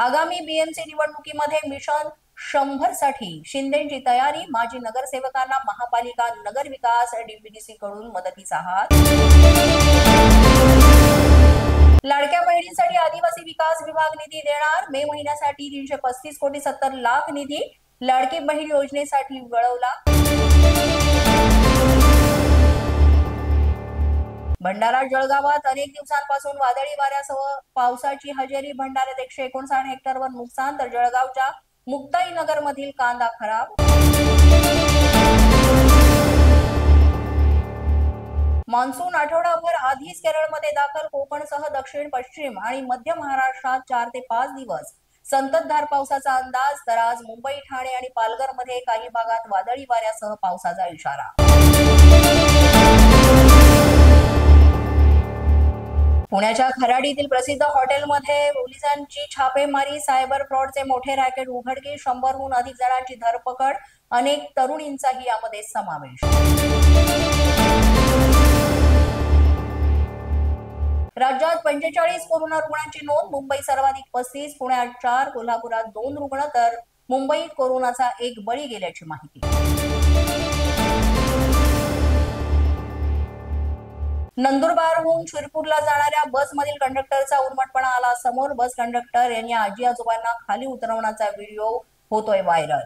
आगामी बीएमसी निवडणुकीमध्ये मिशन 100 साठी शिंदेची तयारी। माजी नगरसेवकांना महापालिका नगर विकास डीपीडीसी कडून मदतीचा हात। लाडक्या बहिणींसाठी आदिवासी विकास विभाग निधी देणार। मे महिन्यासाठी 335 कोटी 70 लाख निधी लाडकी बहीण योजनेसाठी वळवला। भंडारा जळगावात अनेक दिवसांपासून वादळी वाऱ्यासह पावसाची हजेरी। भंडाऱ्यात 159 हेक्टरवर नुकसान तर जळगावच्या मुक्ताईनगर मधील कांदा खराब। मान्सून आठवडाभर आधीच केरळमध्ये दाखल। कोकणसह दक्षिण पश्चिम आणि मध्य महाराष्ट्रात 4 ते 5 दिवस संततधार पावसाचा अंदाज। तर आज मुंबई ठाणे आणि पालघरमध्ये काही भागात वादळी वाऱ्यासह पावसाचा इशारा। पुण्याच्या खराडीतील प्रसिद्ध हॉटेलमध्ये पोलिसांची छापेमारी। सायबर फ्रॉडचे मोठे रॅकेट उघडकीस। 100हून अधिक जणांची धरपकड। अनेक तरुणींचाही यामध्ये समावेश। राज्यात 45 कोरोना रुग्णांची नोंद। मुंबई सर्वाधिक 35, पुण्यात 4, कोल्हापुरात 2 रुग्ण तर मुंबईत कोरोनाचा एक बळी गेल्याची माहिती। नंदुरबारहून शिरपूरला जाणाऱ्या बसमधील कंडक्टरचा उर्मटपणा आला समोर। बस कंडक्टर यांनी आजी आजोबांना खाली उतरवण्याचा व्हिडिओ होतोय व्हायरल।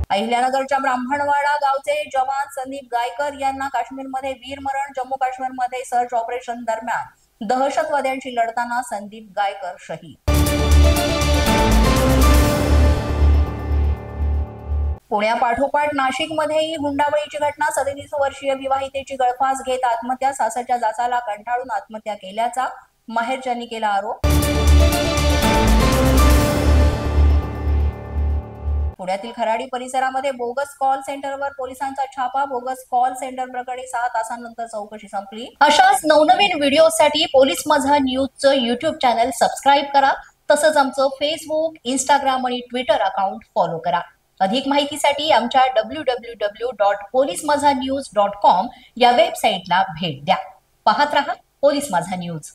अहिल्यानगरच्या ब्राह्मणवाडा गावचे जवान संदीप गायकर यांना काश्मीरमध्ये वीरमरण। जम्मू काश्मीरमध्ये सर्च ऑपरेशन दरम्यान दहशतवाद्यांशी लढताना संदीप गायकर शहीद। पुण्यापाठोपाठ नाशिकमध्येही हुंडाबळीची घटना। 37 वर्षीय विवाहितेची गळफास घेत आत्महत्या। सासरच्या जाचाला कंटाळून आत्महत्या केल्याचा माहेरच्यांनी केला आरोप। पुण्यातील खराडी परिसरामध्ये बोगस कॉल सेंटरवर पोलिसांचा छापा। बोगस कॉल सेंटर प्रकरणी 6 तासांनंतर चौकशी संपली। अशाच नवनवीन व्हिडिओसाठी पोलीस माझा न्यूजचं YouTube चॅनल सबस्क्राईब करा। तसंच आमचं फेसबुक, इंस्टाग्राम आणि ट्विटर अकाउंट फॉलो करा। अधिक माहितीसाठी आमच्या www.polismazhanews.com या वेबसाईटला भेट द्या। पाहत रहा पोलीस माझा न्यूज।